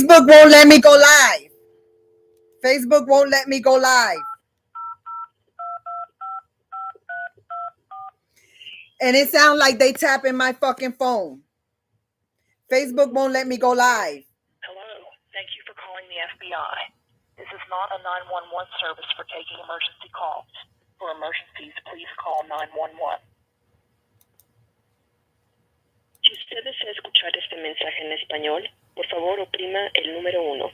Facebook won't let me go live. Facebook won't let me go live. And it sounds like they tapping my fucking phone. Facebook won't let me go live. Hello. Thank you for calling the FBI. This is not a 911 service for taking emergency calls. For emergencies, please call 911. Si usted desea escuchar este mensaje en español, por favor oprima el número 1.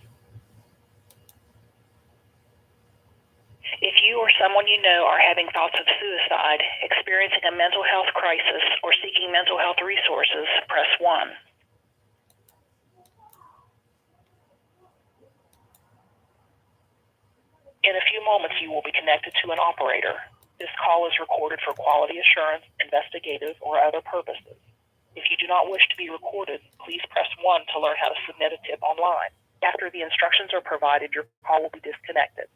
If you or someone you know are having thoughts of suicide, experiencing a mental health crisis, or seeking mental health resources, press 1. In a few moments, you will be connected to an operator. This call is recorded for quality assurance, investigative, or other purposes. If you do not wish to be recorded, please press 1 to learn how to submit a tip online. After the instructions are provided, your call will be disconnected.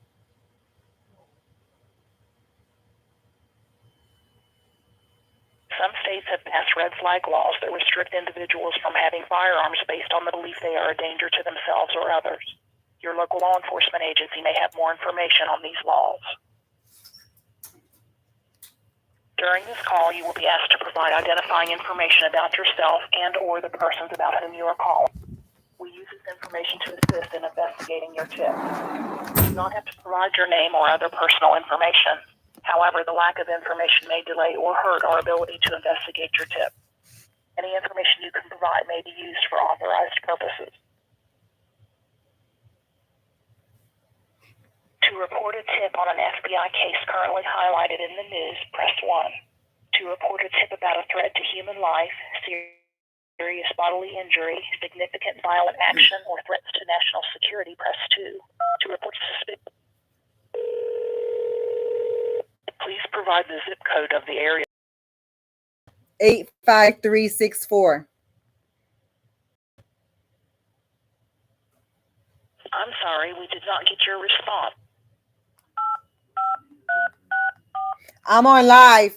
Some states have passed red flag laws that restrict individuals from having firearms based on the belief they are a danger to themselves or others. Your local law enforcement agency may have more information on these laws. During this call, you will be asked to provide identifying information about yourself and or the persons about whom you are calling. We use this information to assist in investigating your tip. You do not have to provide your name or other personal information. However, the lack of information may delay or hurt our ability to investigate your tip. Any information you can provide may be used for authorized purposes. To report a tip on an FBI case currently highlighted in the news, press 1. To report a tip about a threat to human life, serious bodily injury, significant violent action, or threats to national security, press 2. To report suspicion, please provide the zip code of the area. 85364. I'm sorry, we did not get your response. I'm on live.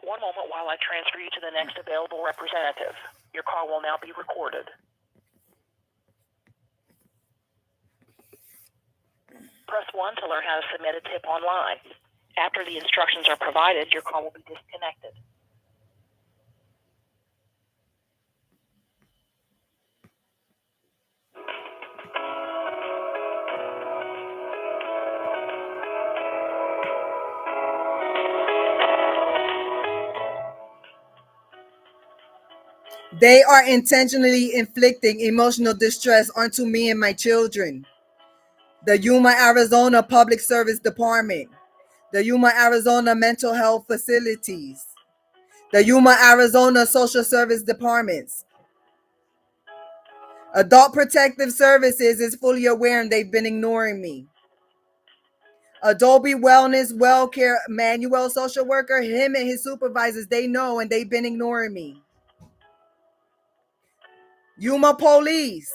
One moment while I transfer you to the next available representative. Your call will now be recorded. Press 1 to learn how to submit a tip online. After the instructions are provided, your call will be disconnected. They are intentionally inflicting emotional distress onto me and my children. The Yuma, Arizona Public Service Department, the Yuma, Arizona Mental Health Facilities, the Yuma, Arizona Social Service Departments. Adult Protective Services is fully aware and they've been ignoring me. Adobe Wellness WellCare Manuel social worker, him and his supervisors, they know and they've been ignoring me. Yuma Police.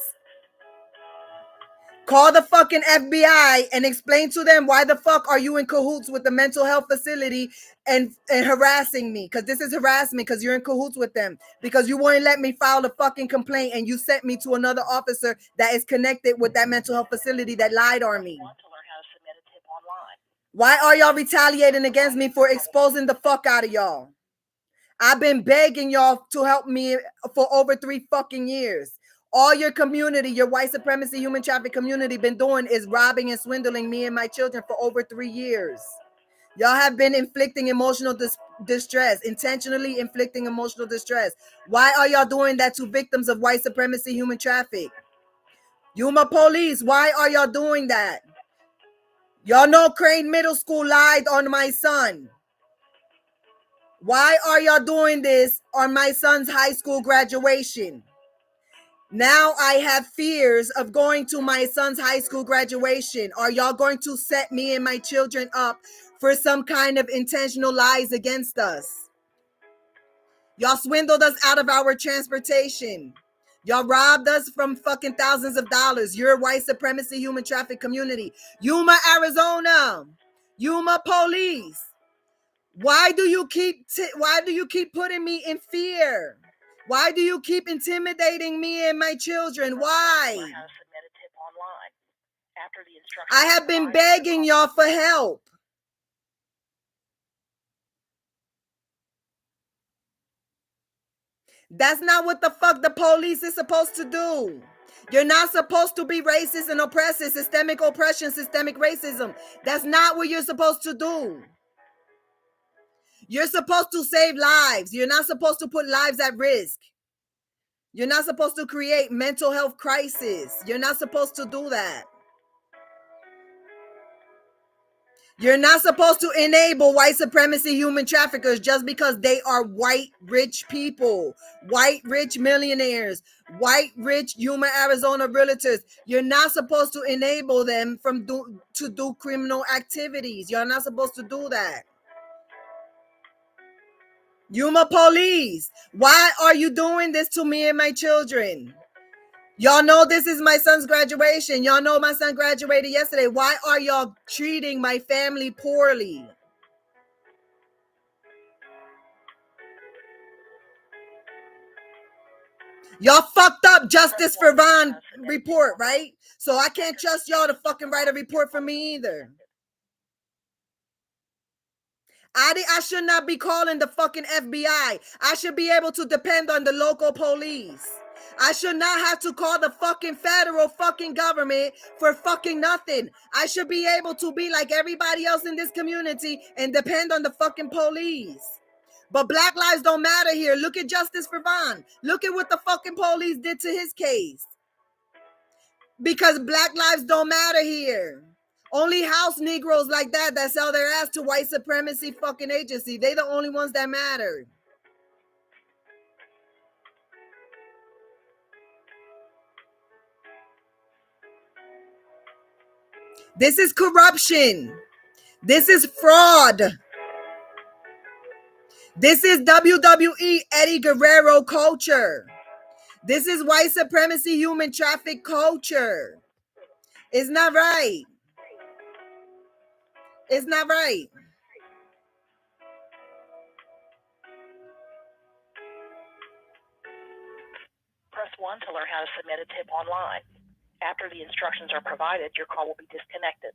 Call the fucking FBI and explain to them why the fuck are you in cahoots with the mental health facility and harassing me? Because this is harassment because you're in cahoots with them. Because you wouldn't let me file a fucking complaint and you sent me to another officer that is connected with that mental health facility that lied on me. Why are y'all retaliating against me for exposing the fuck out of y'all? I've been begging y'all to help me for over 3 fucking years. All your community, your white supremacy, human traffic community been doing is robbing and swindling me and my children for over 3 years. Y'all have been inflicting emotional distress, intentionally inflicting emotional distress. Why are y'all doing that to victims of white supremacy, human traffic? Yuma Police, why are y'all doing that? Y'all know Crane Middle School lied on my son. Why are y'all doing this on my son's high school graduation? Now I have fears of going to my son's high school graduation. Are y'all going to set me and my children up for some kind of intentional lies against us? Y'all swindled us out of our transportation. Y'all robbed us from fucking thousands of dollars. You're a white supremacy human traffic community. Yuma, Arizona. Yuma Police. Why do you keep putting me in fear? Why do you keep intimidating me and my children? Why? How to submit a tip online. After the instructions I are have been provided, begging y'all for help. That's not what the fuck the police is supposed to do. You're not supposed to be racist and oppressive, systemic oppression, systemic racism. That's not what you're supposed to do. You're supposed to save lives. You're not supposed to put lives at risk. You're not supposed to create mental health crisis. You're not supposed to do that. You're not supposed to enable white supremacy human traffickers just because they are white rich people, white rich millionaires, white rich Yuma, Arizona realtors. You're not supposed to enable them to do criminal activities. You're not supposed to do that. Yuma police, why are you doing this to me and my children? Y'all know this is my son's graduation. Y'all know my son graduated yesterday. Why are y'all treating my family poorly? Y'all fucked up Justice for Von report, right? So I can't trust y'all to fucking write a report for me either. I should not be calling the fucking FBI. I should be able to depend on the local police. I should not have to call the fucking federal fucking government for fucking nothing. I should be able to be like everybody else in this community and depend on the fucking police. But Black lives don't matter here. Look at Justice for Von. Look at what the fucking police did to his case. Because Black lives don't matter here. Only house Negroes like that sell their ass to white supremacy fucking agency. They the only ones that matter. This is corruption. This is fraud. This is WWE Eddie Guerrero culture. This is white supremacy human traffic culture. It's not right. It's not right. press 1 to learn how to submit a tip online. After the instructions are provided, your call will be disconnected.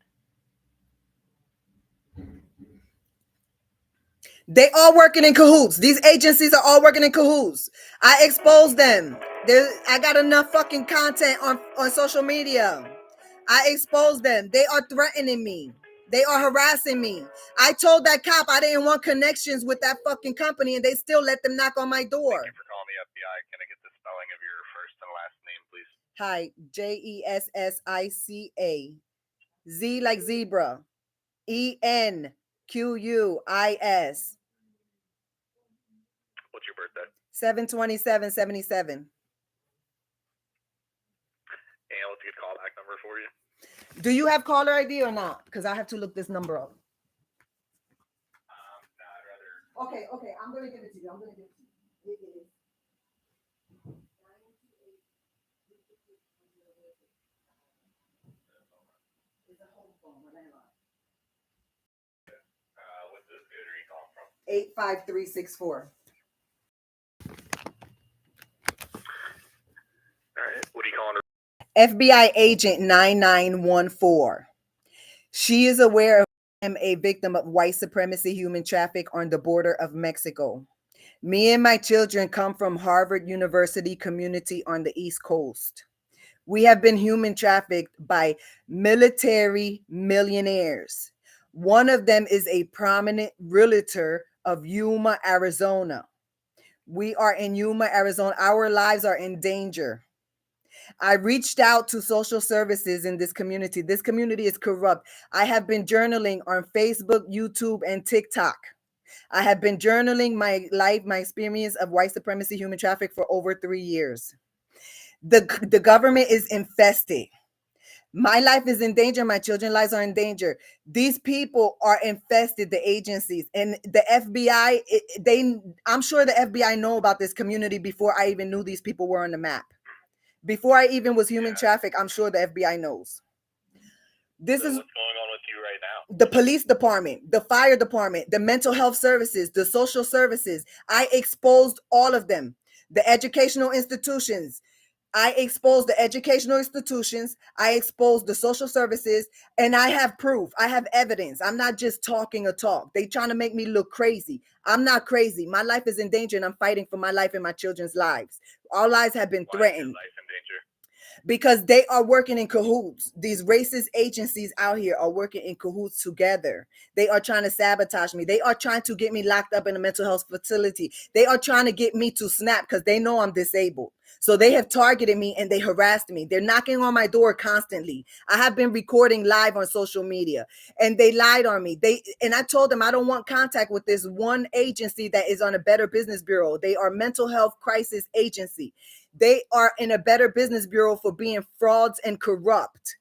They all working in cahoots. These agencies are all working in cahoots. I exposed them. I got enough fucking content on social media. I exposed them. They are threatening me. They are harassing me. I told that cop I didn't want connections with that fucking company, and they still let them knock on my door. Thank you for calling the FBI. Can I get the spelling of your first and last name, please? Hi, Jessica. Z like zebra. ENQUIS. What's your birthday? 7/27/77. And what's a good callback number for you? Do you have caller ID or not? Because I have to look this number up. No, I'd rather. Okay. I'm gonna give it to you. It is. It's a home phone, a landline. What's the good are you calling from? 85364. All right. What are you calling? FBI agent 9914. She is aware of I am a victim of white supremacy human traffic on the border of Mexico. Me and my children come from Harvard University community on the East Coast. We have been human trafficked by military millionaires. One of them is a prominent realtor of Yuma, Arizona. We are in Yuma, Arizona. Our lives are in danger. I reached out to social services in this community. This community is corrupt. I have been journaling on Facebook, YouTube, and TikTok. I have been journaling my life, my experience of white supremacy, human traffic for over 3 years. The government is infested. My life is in danger. My children's lives are in danger. These people are infested, the agencies and the FBI. I'm sure the FBI know about this community before I even knew these people were on the map. Before I even was human trafficked, I'm sure the FBI knows. This is what's going on with you right now? The police department, the fire department, the mental health services, the social services. I exposed all of them. The educational institutions. I exposed the educational institutions. I exposed the social services, and I have proof. I have evidence. I'm not just talking a talk. They trying to make me look crazy. I'm not crazy. My life is in danger, and I'm fighting for my life and my children's lives. Our lives have been Why is your threatened life in danger? because they are working in cahoots. These racist agencies out here are working in cahoots together. They are trying to sabotage me. They are trying to get me locked up in a mental health facility. They are trying to get me to snap because they know I'm disabled. So they have targeted me and they harassed me. They're knocking on my door constantly. I have been recording live on social media and they lied on me. And I told them I don't want contact with this one agency that is on a Better Business Bureau. They are mental health crisis agency. They are in a Better Business Bureau for being frauds and corrupt.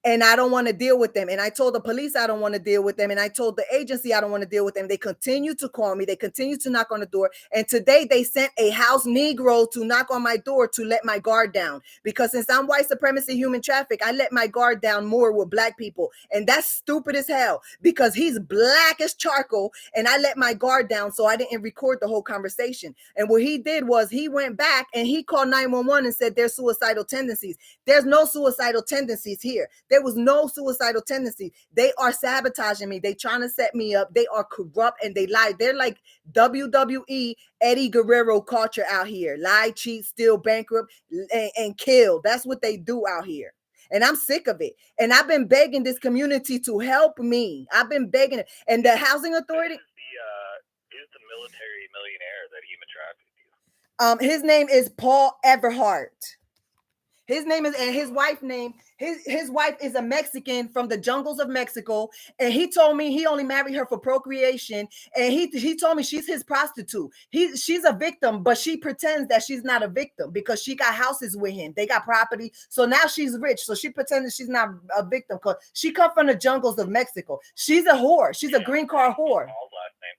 And I don't want to deal with them. And I told the police I don't want to deal with them. And I told the agency I don't want to deal with them. They continue to call me. They continue to knock on the door. And today they sent a house Negro to knock on my door to let my guard down. Because since I'm white supremacy, human traffic, I let my guard down more with black people. And that's stupid as hell because he's black as charcoal. And I let my guard down so I didn't record the whole conversation. And what he did was he went back and he called 911 and said there's suicidal tendencies. There's no suicidal tendencies here. There was no suicidal tendency. They are sabotaging me. They trying to set me up. They are corrupt and they lie. They're like WWE Eddie Guerrero culture out here. Lie, cheat, steal, bankrupt, and kill. That's what they do out here. And I'm sick of it. And I've been begging this community to help me. I've been begging it. And the housing authority. Who's the military millionaire that human trafficked you? His name is Paul Everhart. His name is, and his wife name, his wife is a Mexican from the jungles of Mexico. And he told me he only married her for procreation. And he told me she's his prostitute. She's a victim, but she pretends that she's not a victim because she got houses with him. They got property. So now she's rich. So she pretends that she's not a victim because she comes from the jungles of Mexico. She's a whore. She's a green card whore. Paul's last name.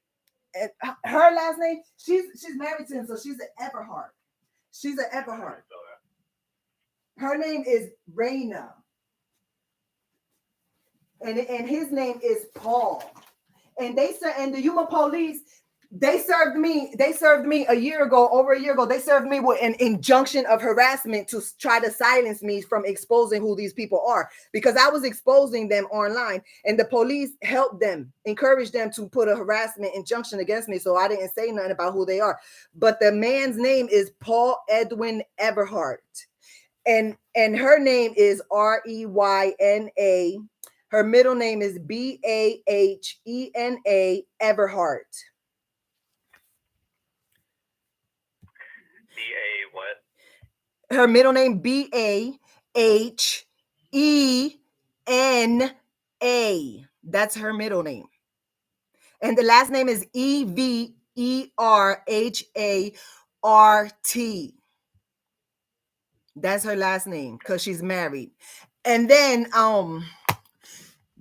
And her last name, she's married to him. So she's an Everhart. She's an Everhart. Her name is Raina. And his name is Paul. And the Yuma police, they served me over a year ago. They served me with an injunction of harassment to try to silence me from exposing who these people are. Because I was exposing them online and the police helped them, encouraged them to put a harassment injunction against me. So I didn't say nothing about who they are. But the man's name is Paul Edwin Everhart. And her name is Reyna. Her middle name is Bahena Everhart. B-A what? Her middle name Bahena. That's her middle name. And the last name is Everhart. That's her last name because she's married. And then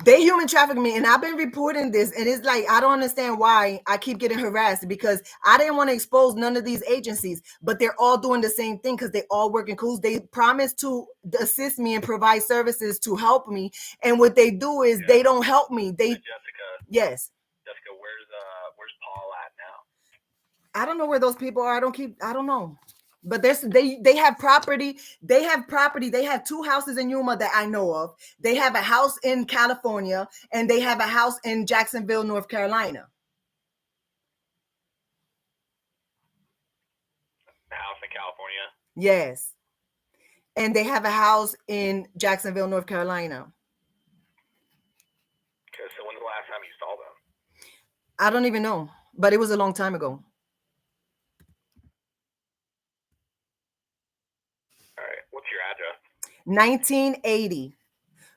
they human traffic me, and I've been reporting this, and it's like I don't understand why I keep getting harassed because I didn't want to expose none of these agencies, but they're all doing the same thing because they all work in cahoots. They promise to assist me and provide services to help me, and what they do is they don't help me. Jessica. Yes. Jessica, where's Paul at now? I don't know where those people are. I don't know. But they have property. They have 2 houses in Yuma that I know of. They have a house in California and they have a house in Jacksonville, North Carolina. The house in California? Yes. And they have a house in Jacksonville, North Carolina. Okay, so when's the last time you saw them? I don't even know, but it was a long time ago. All right, what's your address? 1980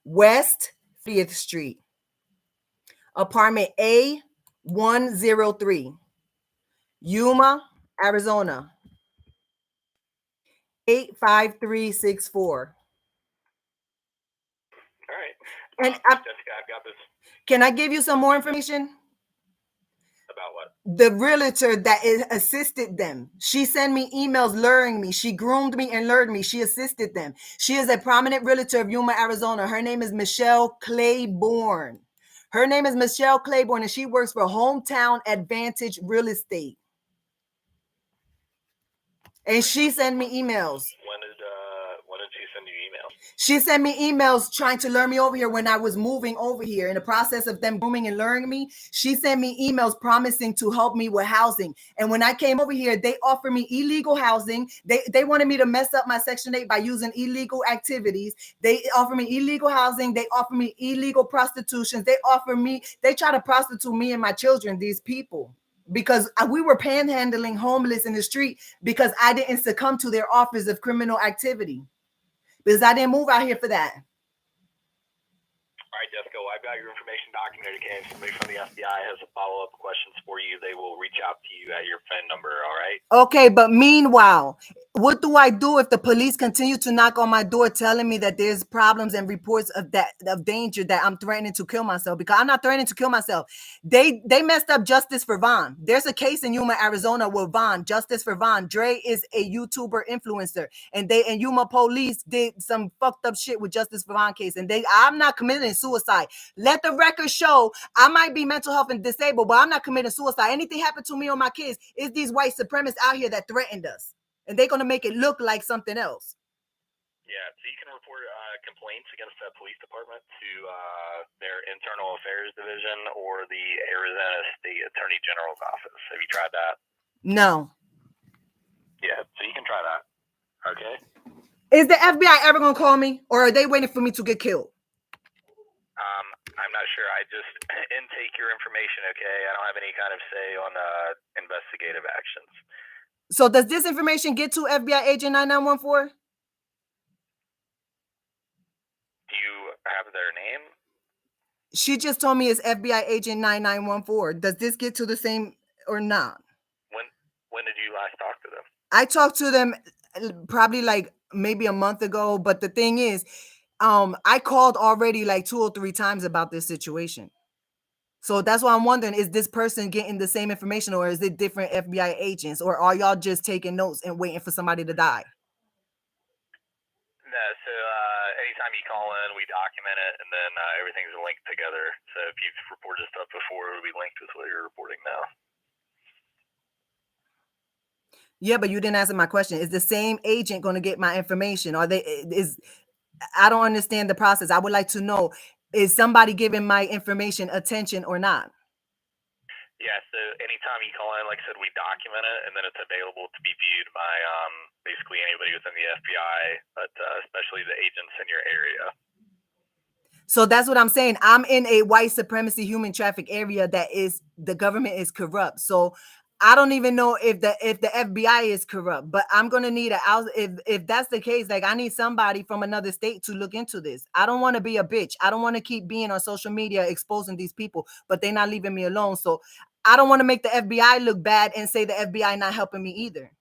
West 5th Street, apartment A103, Yuma, Arizona, 85364. All right. And Jessica, I've got this. Can I give you some more information? About what? The realtor that assisted them. She sent me emails luring me. She groomed me and lured me. She assisted them. She is a prominent realtor of Yuma, Arizona. Her name is Michelle Claiborne. Her name is Michelle Claiborne, and she works for Hometown Advantage Real Estate. And she sent me emails. When did she send you emails? She sent me emails trying to lure me over here when I was moving over here. In the process of them grooming and luring me, she sent me emails promising to help me with housing. And when I came over here, they offered me illegal housing. They wanted me to mess up my Section 8 by using illegal activities. They offered me illegal housing. They offered me illegal prostitution. They try to prostitute me and my children, these people. Because we were panhandling homeless in the street because I didn't succumb to their offers of criminal activity. Because I didn't move out here for that. All right, Jessica, well, I've got your information documented. Okay, if somebody from the FBI has a follow-up questions for you, they will reach out to you at your phone number, all right? Okay, but meanwhile, what do I do if the police continue to knock on my door telling me that there's problems and reports of danger, that I'm threatening to kill myself? Because I'm not threatening to kill myself. They messed up Justice for Vaughn. There's a case in Yuma, Arizona with Vaughn, Justice for Vaughn. Dre is a YouTuber influencer, and Yuma police did some fucked up shit with Justice for Vaughn case, and I'm not committing suicide. Let the record show I might be mental health and disabled, but I'm not committing suicide. Anything happened to me or my kids, is these white supremacists out here that threatened us, and they're gonna make it look like something else. Yeah, so you can report complaints against that police department to their Internal Affairs Division or the Arizona State Attorney General's office. Have you tried that? No. Yeah, so you can try that. Okay. Is the FBI ever gonna call me, or are they waiting for me to get killed? I'm not sure. I just intake your information, okay? I don't have any kind of say on investigative actions. So does this information get to FBI agent 9914? Do you have their name? She just told me it's FBI agent 9914. Does this get to the same or not? When did you last talk to them? I talked to them probably like maybe a month ago, but the thing is, I called already like 2 or 3 times about this situation. So that's why I'm wondering, is this person getting the same information, or is it different FBI agents, or are y'all just taking notes and waiting for somebody to die? No, so anytime you call in, we document it, and then everything's linked together. So if you've reported stuff before, it'll be linked with what you're reporting now. Yeah, but you didn't answer my question. Is the same agent going to get my information? I don't understand the process. I would like to know, is somebody giving my information attention or not? Yeah, so anytime you call in, like I said, we document it, and then it's available to be viewed by basically anybody within the FBI, but especially the agents in your area. So that's what I'm saying. I'm in a white supremacy human traffic area that is, the government is corrupt. So I don't even know if the FBI is corrupt, but I'm gonna need if that's the case, like I need somebody from another state to look into this. I don't want to be a bitch. I don't want to keep being on social media exposing these people, but they're not leaving me alone. So I don't want to make the FBI look bad and say the FBI not helping me either.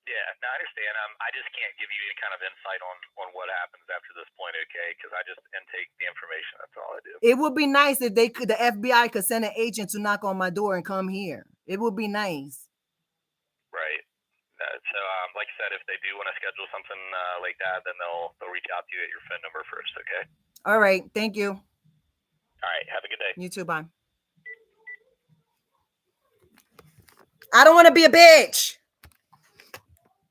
Yeah, no, I understand. I just can't give you any kind of insight on what happens after this point, okay? Because I just intake the information. That's all I do. It would be nice if the FBI could send an agent to knock on my door and come here. It would be nice. Right. So, like I said, if they do want to schedule something like that, then they'll reach out to you at your phone number first, okay? All right. Thank you. All right. Have a good day. You too. Bye. I don't want to be a bitch.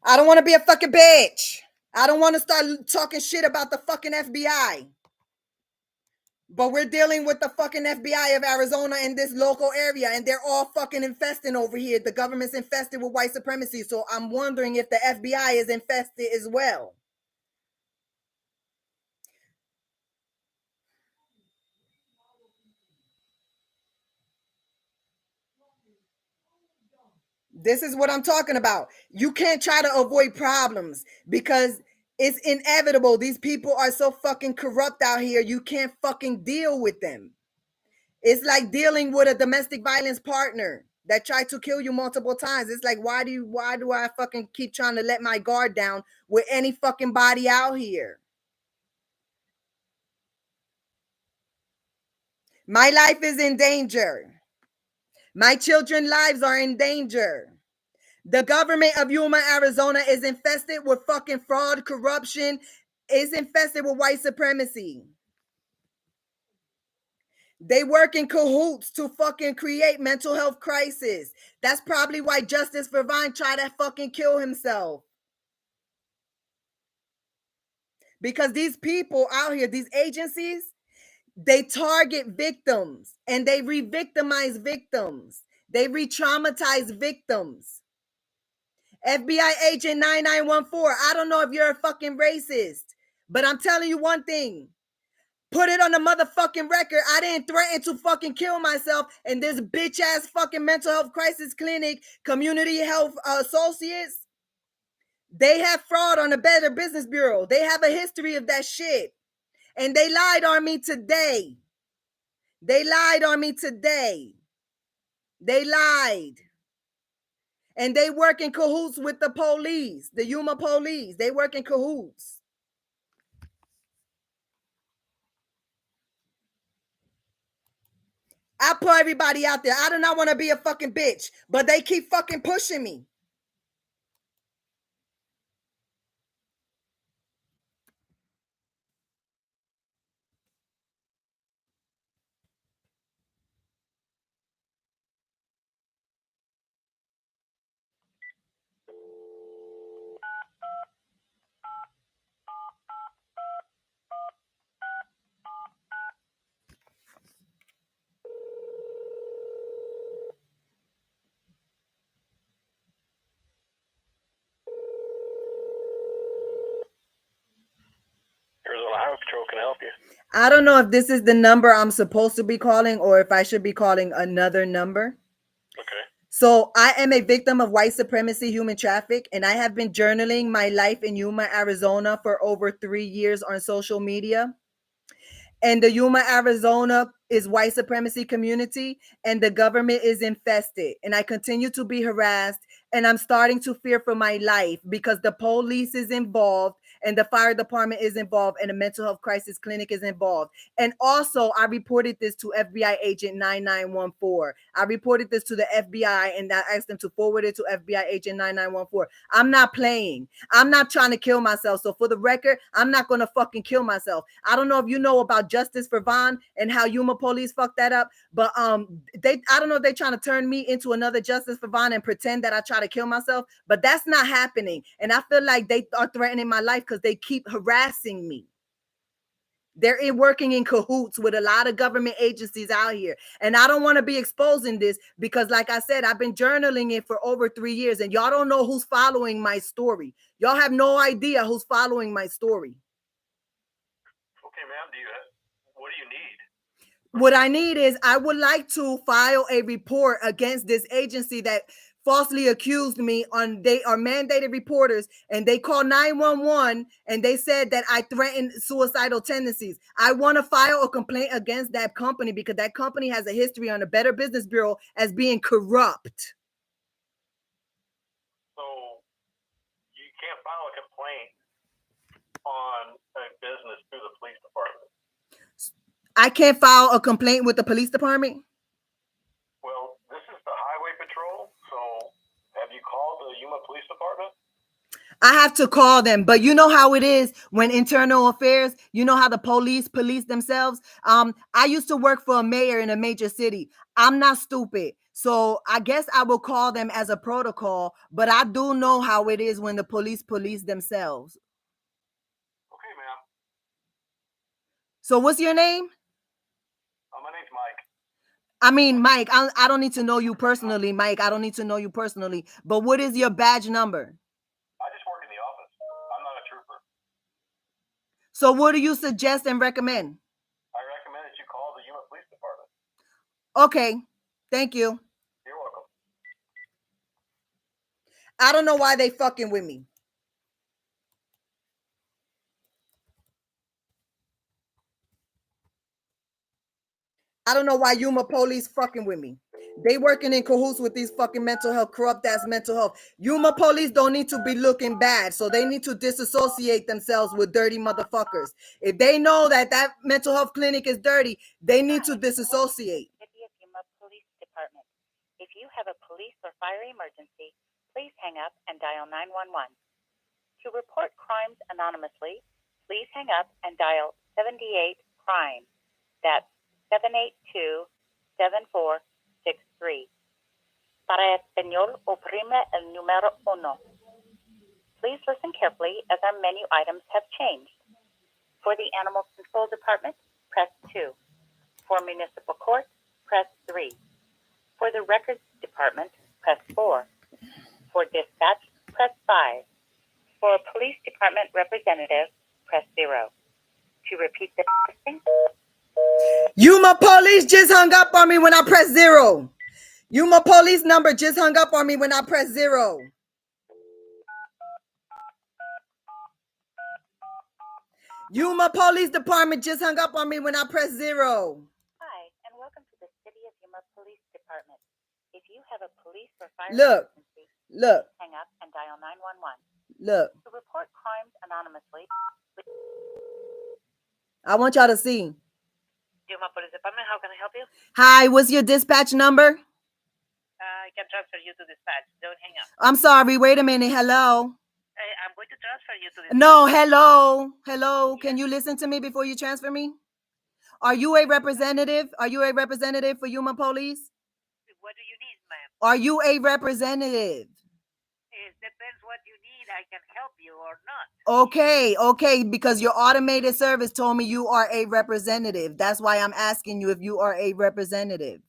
I don't want to be a fucking bitch. I don't want to start talking shit about the fucking FBI. But we're dealing with the fucking FBI of Arizona in this local area, and they're all fucking infesting over here. The government's infested with white supremacy. So I'm wondering if the FBI is infested as well. This is what I'm talking about. You can't try to avoid problems because it's inevitable. These people are so fucking corrupt out here. You can't fucking deal with them. It's like dealing with a domestic violence partner that tried to kill you multiple times. It's like, why do I fucking keep trying to let my guard down with any fucking body out here? My life is in danger. My children's lives are in danger. The government of Yuma, Arizona is infested with fucking fraud, corruption, is infested with white supremacy. They work in cahoots to fucking create mental health crisis. That's probably why Justice for Vine tried to fucking kill himself. Because these people out here, these agencies, they target victims and they re-victimize victims. They re-traumatize victims. FBI agent 9914, I don't know if you're a fucking racist, but I'm telling you one thing. Put it on the motherfucking record. I didn't threaten to fucking kill myself. And this bitch ass fucking mental health crisis clinic, community health associates, they have fraud on the Better Business Bureau. They have a history of that shit. And they lied on me today. They lied on me today. They lied. And they work in cahoots with the police, the Yuma police. They work in cahoots. I put everybody out there. I do not want to be a fucking bitch, but they keep fucking pushing me. Arizona Highway Patrol can help you. I don't know if this is the number I'm supposed to be calling or if I should be calling another number. Okay. So I am a victim of white supremacy, human traffic, and I have been journaling my life in Yuma, Arizona for over 3 years on social media. And the Yuma, Arizona is white supremacy community, and the government is infested. And I continue to be harassed, and I'm starting to fear for my life because the police is involved, and the fire department is involved, and the mental health crisis clinic is involved. And also, I reported this to FBI agent 9914. I reported this to the FBI, and I asked them to forward it to FBI agent 9914. I'm not playing. I'm not trying to kill myself. So for the record, I'm not going to fucking kill myself. I don't know if you know about Justice for Vaughn and how Yuma police fucked that up, but I don't know if they're trying to turn me into another Justice for Vaughn and pretend that I try to kill myself, but that's not happening. And I feel like they are threatening my life because they keep harassing me. They're working in cahoots with a lot of government agencies out here. And I don't want to be exposing this because, like I said, I've been journaling it for over 3 years, and y'all don't know who's following my story. Y'all have no idea who's following my story. Okay, ma'am. What do you need? What I need is I would like to file a report against this agency that falsely accused me on. They are mandated reporters, and they called 911 and they said that I threatened suicidal tendencies. I want to file a complaint against that company because that company has a history on the Better Business Bureau as being corrupt. So you can't file a complaint on a business through the police department. I can't file a complaint with the police department? Well, this is the Highway Patrol, so have you called the Yuma Police Department? I have to call them, but you know how it is when internal affairs, you know how the police themselves. I used to work for a mayor in a major city. I'm not stupid. So I guess I will call them as a protocol, but I do know how it is when the police themselves. Okay, ma'am. So what's your name? My name's Mike. I mean, Mike, I don't need to know you personally, Mike. I don't need to know you personally, but what is your badge number? I just work in the office. I'm not a trooper. So what do you suggest and recommend? I recommend that you call the Yuma Police Department. Okay, thank you. You're welcome. I don't know why they fucking with me. I don't know why Yuma police fucking with me. They working in cahoots with these fucking mental health, corrupt ass mental health. Yuma police don't need to be looking bad, so they need to disassociate themselves with dirty motherfuckers. If they know that that mental health clinic is dirty, they need to disassociate. City of Yuma Police Department. If you have a police or fire emergency, please hang up and dial 911. To report crimes anonymously, please hang up and dial 78 crime. That's 782-7463. Para español, oprime el número 1. Please listen carefully as our menu items have changed. For the Animal Control Department, press 2. For Municipal Court, press 3. For the Records Department, press 4. For Dispatch, press 5. For a Police Department representative, press 0. To repeat the listing, Yuma Police just hung up on me when I pressed 0. Yuma Police number just hung up on me when I pressed 0. Yuma Police Department just hung up on me when I pressed 0. hi, and welcome to the City of Yuma Police Department. If you have a police or fire Look. emergency, Look, hang up and dial 911. look. To report crimes anonymously, I want y'all to see. Yuma Police Department, how can I help you? Hi, what's your dispatch number? I can transfer you to dispatch. Don't hang up. I'm sorry. Wait a minute. Hello. I'm going to transfer you to dispatch. No, hello. Hello. Can you listen to me before you transfer me? Are you a representative? Are you a representative for Yuma Police? What do you need, ma'am? Are you a representative? It depends what you need. I can help you or not. Okay, because your automated service told me you are a representative. That's why I'm asking you if you are a representative.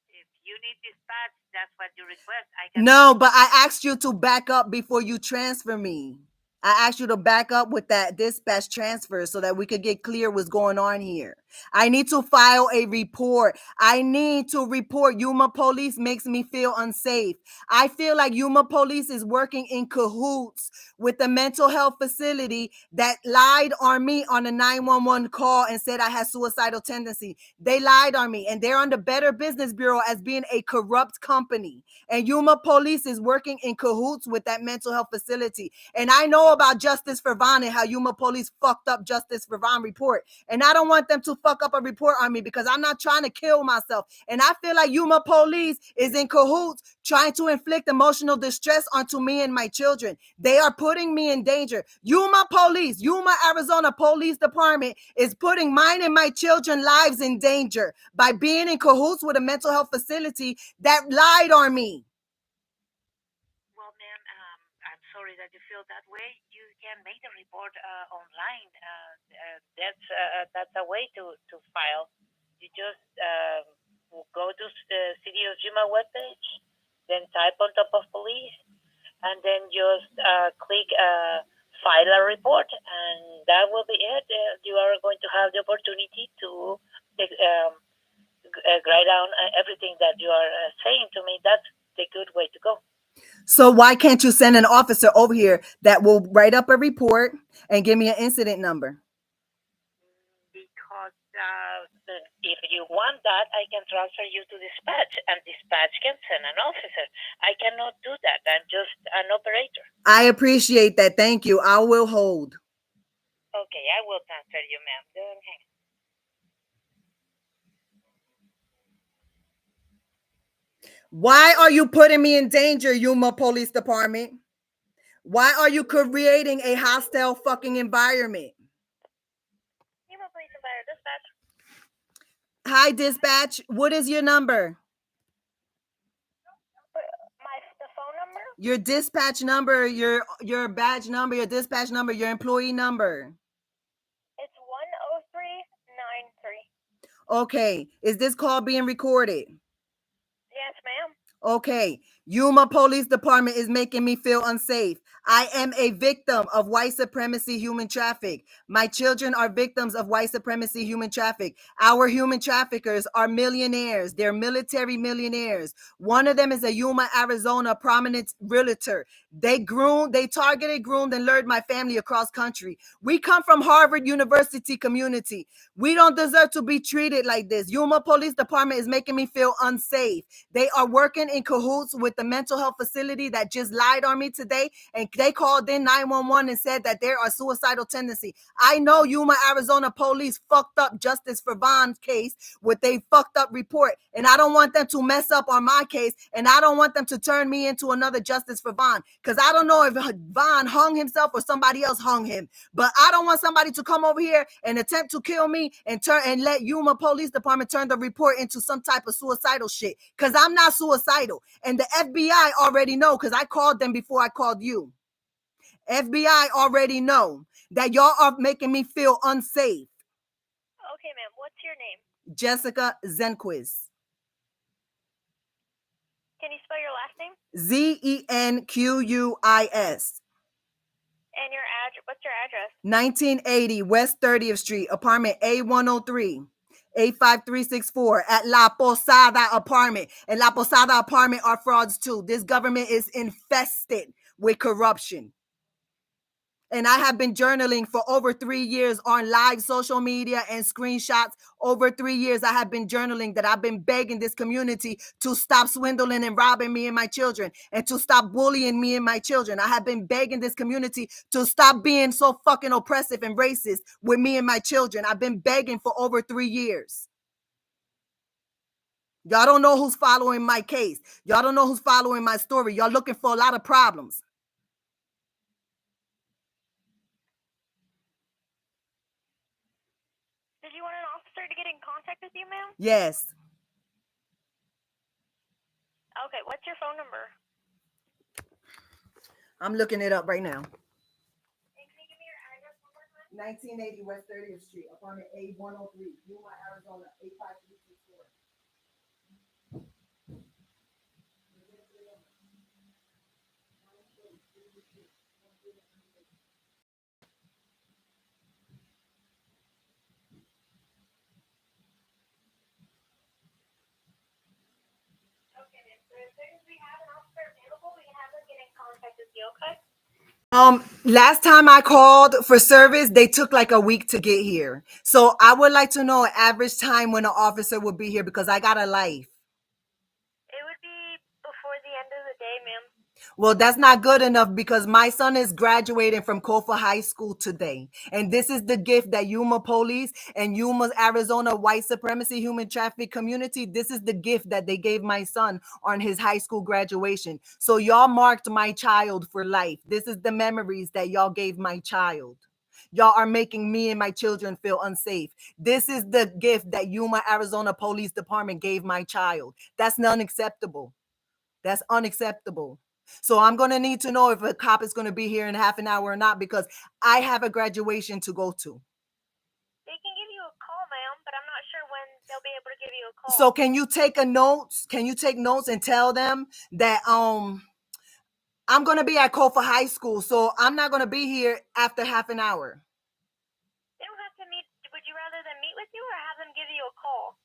If you need dispatch, that's what you request. I can. No, but I asked you to back up before you transfer me. I asked you to back up with that dispatch transfer so that we could get clear what's going on here. I need to file a report. I need to report. Yuma Police makes me feel unsafe. I feel like Yuma Police is working in cahoots with the mental health facility that lied on me on a 911 call and said I had suicidal tendency. They lied on me, and they're on the Better Business Bureau as being a corrupt company. And Yuma Police is working in cahoots with that mental health facility. And I know about Justice for Vaughn and how Yuma Police fucked up Justice for Vaughn report. And I don't want them to fuck up a report on me because I'm not trying to kill myself. And I feel like Yuma Police is in cahoots trying to inflict emotional distress onto me and my children. They are putting me in danger. Yuma Police, Yuma, Arizona Police Department is putting mine and my children's lives in danger by being in cahoots with a mental health facility that lied on me. Well, ma'am, I'm sorry that you feel that way. You can make the report online. That's a way to file. You just go to the City of Yuma webpage, then type on top of police, and then just click file a report, and that will be it. You are going to have the opportunity to write down everything that you are saying to me. That's the good way to go. So why can't you send an officer over here that will write up a report and give me an incident number? Because if you want that, I can transfer you to dispatch, and dispatch can send an officer. I cannot do that. I'm just an operator. I appreciate that. Thank you. I will hold. Okay, I will transfer you, ma'am. Don't hang. Why are you putting me in danger, Yuma Police Department? Why are you creating a hostile fucking environment? Yuma Police and Fire Dispatch. Hi, dispatch. What is your number? The phone number? Your dispatch number, your badge number, your dispatch number, your employee number. It's 10393. Okay. Is this call being recorded? Yes, ma'am. Okay. Yuma Police Department is making me feel unsafe. I am a victim of white supremacy human traffic. My children are victims of white supremacy human traffic. Our human traffickers are millionaires. They're military millionaires. One of them is a Yuma, Arizona prominent realtor. They targeted, groomed, and lured my family across country. We come from Harvard University community. We don't deserve to be treated like this. Yuma Police Department is making me feel unsafe. They are working in cahoots with the mental health facility that just lied on me today and they called in 911 and said that there are suicidal tendency. I know Yuma, Arizona police fucked up Justice for Vaughn's case with a fucked up report, and I don't want them to mess up on my case, and I don't want them to turn me into another Justice for Vaughn, because I don't know if Vaughn hung himself or somebody else hung him, but I don't want somebody to come over here and attempt to kill me and let Yuma Police Department turn the report into some type of suicidal shit, because I'm not suicidal, and the FBI already know, because I called them before I called you. FBI already know that y'all are making me feel unsafe. Okay, ma'am. What's your name? Jessica Zenquist. Can you spell your last name? Zenquis. And your address? What's your address? 1980 West 30th Street, apartment A103. 85364 at La Posada apartment. And La Posada apartment are frauds too. This government is infested with corruption. And I have been journaling for over 3 years on live social media and screenshots. Over 3 years, I have been journaling that I've been begging this community to stop swindling and robbing me and my children, and to stop bullying me and my children. I have been begging this community to stop being so fucking oppressive and racist with me and my children. I've been begging for over 3 years. Y'all don't know who's following my case. Y'all don't know who's following my story. Y'all looking for a lot of problems. Did you want an officer to get in contact with you, ma'am? Yes. Okay, what's your phone number? I'm looking it up right now. And can you give me your address one more time? 1980 West 30th Street, apartment A103, Yuma, Arizona, 85364. Okay, ma'am. So as soon as we have an officer available, we can have them get in contact with you, okay? Last time I called for service, they took like a week to get here. So I would like to know an average time when an officer would be here, because I got a life. It would be before the end of the day, ma'am. Well, that's not good enough, because my son is graduating from Kofa High School today. And this is the gift that Yuma Police and Yuma, Arizona white supremacy human traffic community, this is the gift that they gave my son on his high school graduation. So y'all marked my child for life. This is the memories that y'all gave my child. Y'all are making me and my children feel unsafe. This is the gift that Yuma, Arizona Police Department gave my child. That's unacceptable. That's unacceptable. So I'm going to need to know if a cop is going to be here in half an hour or not, because I have a graduation to go to. They can give you a call, ma'am, but I'm not sure when they'll be able to give you a call. So can you take a notes? Can you take notes and tell them that I'm going to be at Kofa High School, so I'm not going to be here after half an hour. They don't have to meet. Would you rather them meet with you or have them give you a call?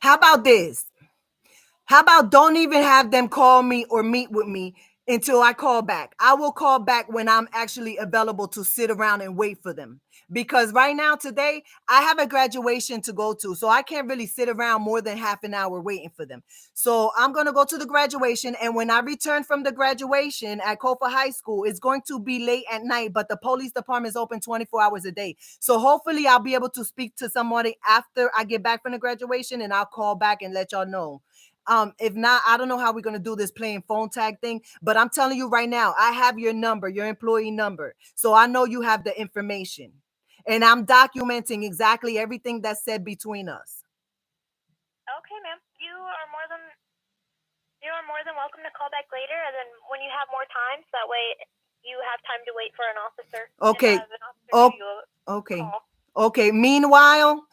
How about this? How about don't even have them call me or meet with me until I call back? I will call back when I'm actually available to sit around and wait for them. Because right now, today, I have a graduation to go to. So I can't really sit around more than half an hour waiting for them. So I'm going to go to the graduation. And when I return from the graduation at Kofa High School, it's going to be late at night. But the police department is open 24 hours a day. So hopefully I'll be able to speak to somebody after I get back from the graduation. And I'll call back and let y'all know. If not, I don't know how we're going to do this playing phone tag thing, but I'm telling you right now, I have your number, your employee number. So I know you have the information, and I'm documenting exactly everything that's said between us. Okay, ma'am. You are more than welcome to call back later, and then when you have more time, so that way you have time to wait for an officer. Okay. Okay. Call. Okay. Meanwhile,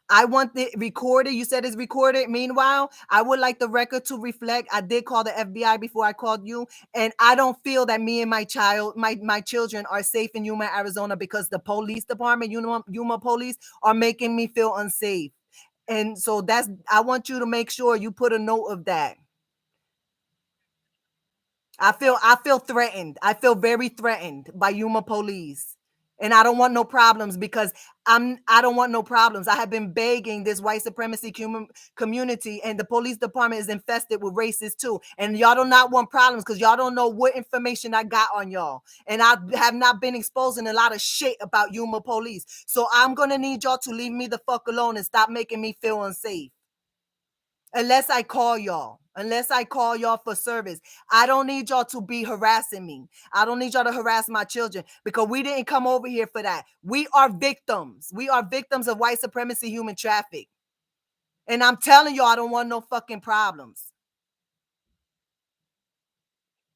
I want the recorded. You said it's recorded. Meanwhile, I would like the record to reflect. I did call the FBI before I called you, and I don't feel that me and my children are safe in Yuma, Arizona, because the police department, Yuma Police, are making me feel unsafe. And so I want you to make sure you put a note of that. I feel threatened. I feel very threatened by Yuma Police. And I don't want no problems, because I don't want no problems. I have been begging this white supremacy community, and the police department is infested with racists too. And y'all do not want problems because y'all don't know what information I got on y'all. And I have not been exposing a lot of shit about Yuma police. So I'm gonna need y'all to leave me the fuck alone and stop making me feel unsafe. Unless I call y'all for service. I don't need y'all to be harassing me. I don't need y'all to harass my children because we didn't come over here for that. We are victims. We are victims of white supremacy, human traffic. And I'm telling y'all, I don't want no fucking problems.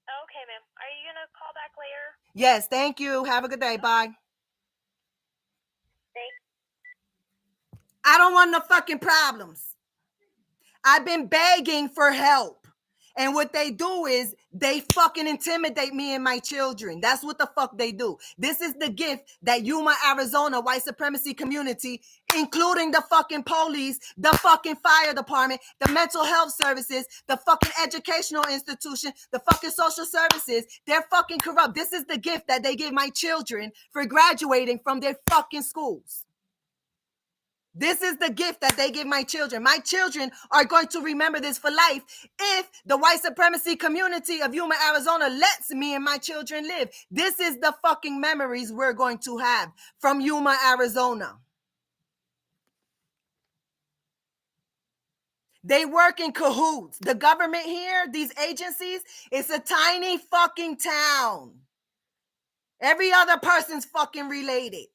Okay, ma'am. Are you gonna call back later? Yes, thank you. Have a good day. Bye. Thanks. I don't want no fucking problems. I've been begging for help. And what they do is they fucking intimidate me and my children. That's what the fuck they do. This is the gift that Yuma, Arizona, white supremacy community, including the fucking police, the fucking fire department, the mental health services, the fucking educational institution, the fucking social services, they're fucking corrupt. This is the gift that they give my children for graduating from their fucking schools. This is the gift that they give my children. My children are going to remember this for life if the white supremacy community of Yuma, Arizona lets me and my children live. This is the fucking memories we're going to have from Yuma, Arizona. They work in cahoots. The government here, these agencies, it's a tiny fucking town. Every other person's fucking related.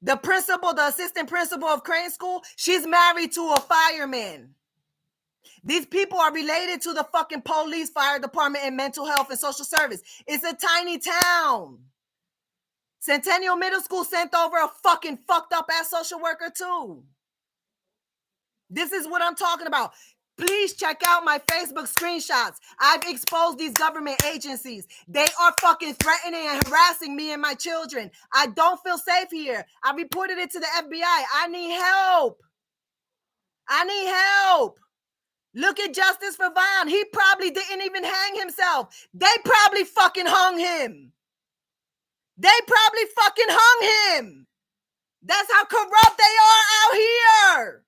The principal, the assistant principal of Crane School, she's married to a fireman. These people are related to the fucking police, fire department, and mental health and social service. It's a tiny town. Centennial Middle School sent over a fucking fucked up ass social worker too. This is what I'm talking about. Please check out my Facebook screenshots. I've exposed these government agencies. They are fucking threatening and harassing me and my children. I don't feel safe here. I reported it to the FBI. I need help. I need help. Look at Justice for Vaughn. He probably didn't even hang himself. They probably fucking hung him. They probably fucking hung him. That's how corrupt they are out here.